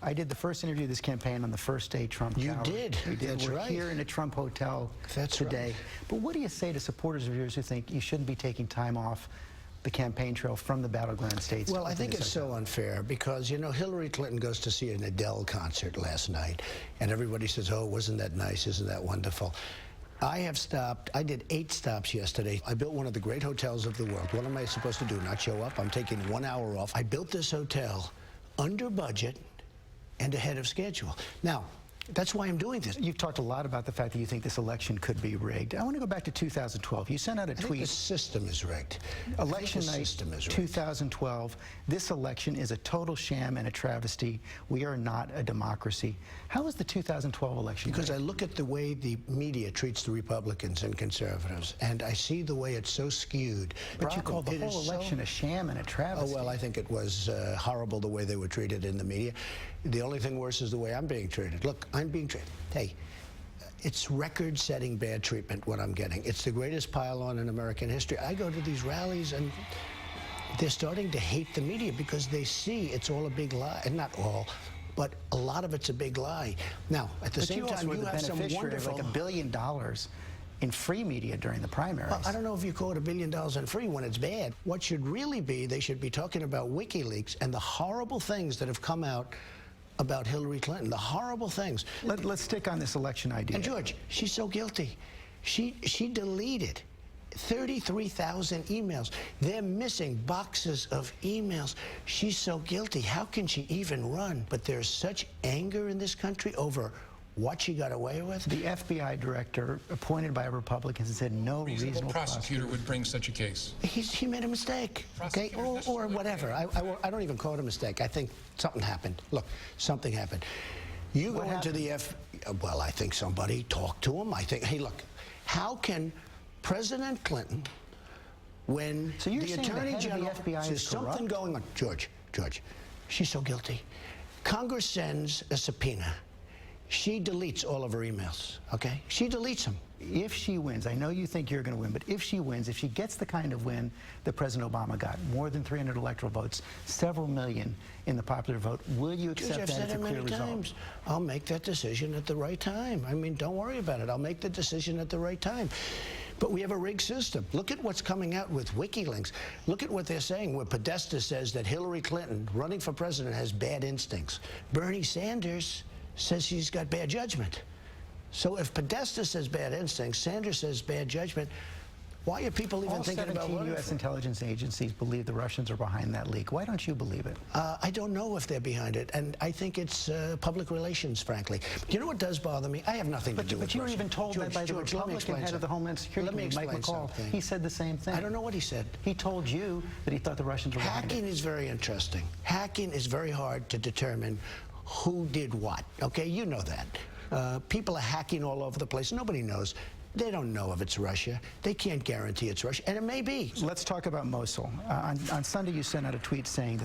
I did the first interview of this campaign on the first day Trump You towered. did. We did. That's We're right. here in a Trump hotel today. Right. But what do you say to supporters of yours who think you shouldn't be taking time off the campaign trail from the battleground states? Well, I think it's so unfair because, you know, Hillary Clinton goes to see an Adele concert last night, and everybody says, oh, wasn't that nice? Isn't that wonderful? I have stopped. I did 8 stops yesterday. I built one of the great hotels of the world. What am I supposed to do, not show up? I'm taking 1 hour off. I built this hotel under budget and ahead of schedule. Now, that's why I'm doing this. You've talked a lot about the fact that you think this election could be rigged. I want to go back to 2012. You sent out a tweet. I think the system is rigged. Election night 2012. This election is a total sham and a travesty. We are not a democracy. How was the 2012 election Because rigged? I look at the way the media treats the Republicans and conservatives, and I see the way it's so skewed. But you called the whole election a sham and a travesty. Oh, well, I think it was horrible the way they were treated in the media. The only thing worse is the way I'm being treated. Look, I'm being treated. Hey, it's record-setting bad treatment what I'm getting. It's the greatest pile-on in American history. I go to these rallies and they're starting to hate the media because they see it's all a big lie. And not all, but a lot of it's a big lie. Now, at the same time, you have some wonderful... like $1 billion in free media during the primaries. Well, I don't know if you call it $1 billion in free when it's bad. What should really be, they should be talking about WikiLeaks and the horrible things that have come out about Hillary Clinton, the horrible things. Let's stick on this election idea. And George, she's so guilty. She deleted 33,000 emails. They're missing boxes of emails. She's so guilty. How can she even run? But there's such anger in this country over what she got away with. The FBI director, appointed by Republicans, said no reasonable prosecutor would bring such a case. He made a mistake, okay, or whatever. I don't even call it a mistake. I think something happened. Look, something happened. You go into the well, I think somebody talked to him. I think, hey, look, how can President Clinton, when the Attorney General says something going on, George, she's so guilty. Congress sends a subpoena. She deletes all of her emails, okay? She deletes them. If she wins, I know you think you're going to win, but if she wins, if she gets the kind of win that President Obama got, more than 300 electoral votes, several million in the popular vote, will you accept that as a clear result? I'll make that decision at the right time. I mean, don't worry about it. I'll make the decision at the right time. But we have a rigged system. Look at what's coming out with WikiLeaks. Look at what they're saying, where Podesta says that Hillary Clinton, running for president, has bad instincts. Bernie Sanders says she's got bad judgment. So if Podesta says bad instincts, Sanders says bad judgment, why are people even thinking about voting? All 17 U.S. intelligence agencies believe the Russians are behind that leak. Why don't you believe it? I don't know if they're behind it, and I think it's public relations, frankly. You know what does bother me? I have nothing to do with But you were even told that by the Republican head of the Homeland Security, Mike McCall. He said the same thing. I don't know what he said. He told you that he thought the Russians were behind it. Hacking is very interesting. Hacking is very hard to determine who did what, okay? You know that. People are hacking all over the place. Nobody knows. They don't know if it's Russia. They can't guarantee it's Russia, and it may be. Let's talk about Mosul. On Sunday, you sent out a tweet saying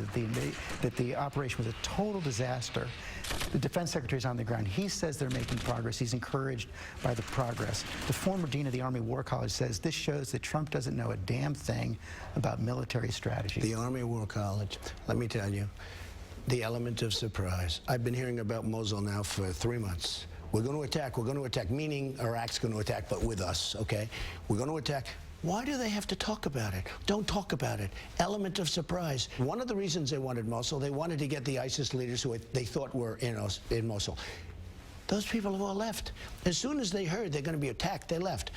that the operation was a total disaster. The defense secretary's on the ground. He says they're making progress. He's encouraged by the progress. The former dean of the Army War College says this shows that Trump doesn't know a damn thing about military strategy. The Army War College, let me tell you, the element of surprise. I've been hearing about Mosul now for 3 months. We're going to attack, meaning Iraq's going to attack, but with us, okay? We're going to attack. Why do they have to talk about it? Don't talk about it. Element of surprise. One of the reasons they wanted Mosul, they wanted to get the ISIS leaders who they thought were in Mosul. Those people have all left. As soon as they heard they're going to be attacked, they left.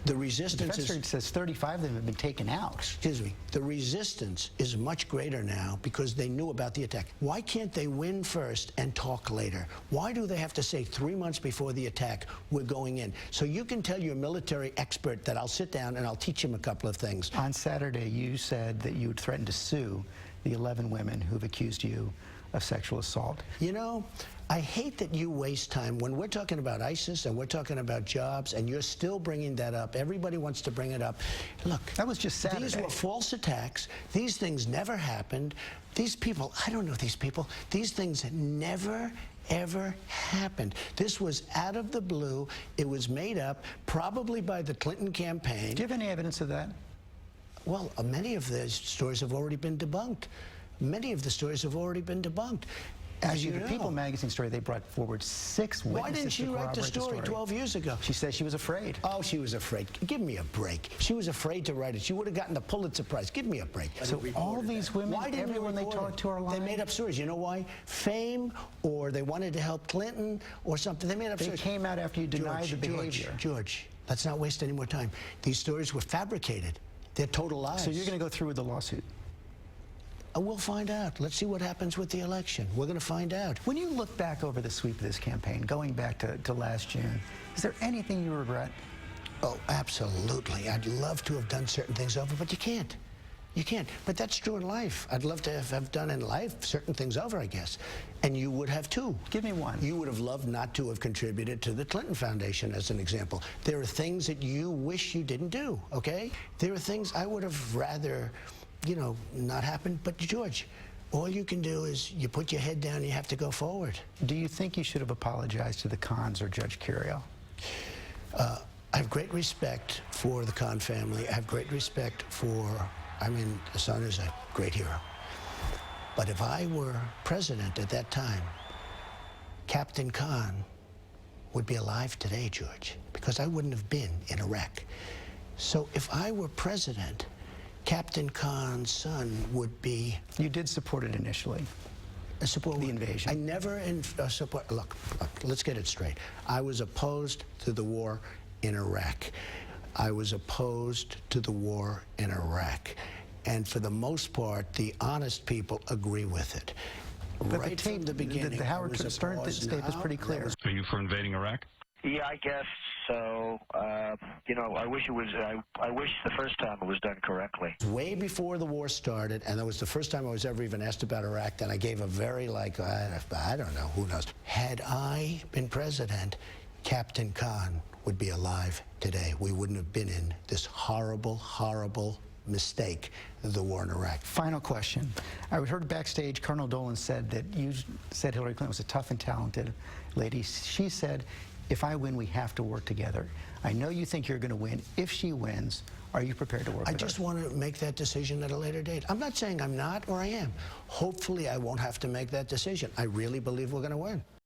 The resistance says 35 of them have been taken out. Excuse me. The resistance is much greater now because they knew about the attack. Why can't they win first and talk later? Why do they have to say 3 months before the attack, we're going in? So you can tell your military expert that I'll sit down and I'll teach him a couple of things. On Saturday, you said that you would threaten to sue the 11 women who've accused you of sexual assault. You know, I hate that you waste time when we're talking about ISIS and we're talking about jobs and you're still bringing that up. Everybody wants to bring it up. Look, that was just Saturday. These were false attacks. These things never happened. These people, I don't know these people. These things never, ever happened. This was out of the blue. It was made up, probably by the Clinton campaign. Do you have any evidence of that? Well, many of the stories have already been debunked. Many of the stories have already been debunked. As you the People magazine story, they brought forward 6 witnesses. Why didn't she to write the corroborate story 12 years ago? She said she was afraid. Oh, she was afraid. Give me a break. She was afraid to write it. She would have gotten the Pulitzer Prize. Give me a break. So all these women, why didn't everyone they talked to are lying? They made up stories. You know why? Fame, or they wanted to help Clinton, or something. They made up stories. They came out after you denied the behavior. George, let's not waste any more time. These stories were fabricated. They're total lies. So you're going to go through with the lawsuit? We'll find out. Let's see what happens with the election. We're going to find out. When you look back over the sweep of this campaign, going back to last June, is there anything you regret? Oh, absolutely. I'd love to have done certain things over, but you can't. You can't. But that's true in life. I'd love to have done in life certain things over, I guess. And you would have too. Give me one. You would have loved not to have contributed to the Clinton Foundation, as an example. There are things that you wish you didn't do, okay? There are things I would have rather, you know, not happened. But George, all you can do is you put your head down and you have to go forward. Do you think you should have apologized to the Kahns or Judge Curio? I have great respect for the Kahn family. I have great respect for, I mean, the son is a great hero. But if I were president at that time, Captain Kahn would be alive today, George, because I wouldn't have been in Iraq. So if I were president, Captain Kahn's son would be... You did support it initially. Support the invasion. I never support... Look, let's get it straight. I was opposed to the war in Iraq. I was opposed to the war in Iraq. And for the most part, the honest people agree with it. But right from the beginning, the Howard Stern statement is pretty clear. Are you for invading Iraq? Yeah, I guess so. You know, I wish it was. I wish the first time it was done correctly. Way before the war started, and that was the first time I was ever even asked about Iraq, and I gave a very, like, I don't know, who knows. Had I been president, Captain Kahn would be alive today. We wouldn't have been in this horrible, horrible mistake of the war in Iraq. Final question. I heard backstage Colonel Dolan said that you said Hillary Clinton was a tough and talented lady. She said, if I win, we have to work together. I know you think you're going to win. If she wins, are you prepared to work with her? I just want to make that decision at a later date. I'm not saying I'm not or I am. Hopefully I won't have to make that decision. I really believe we're going to win.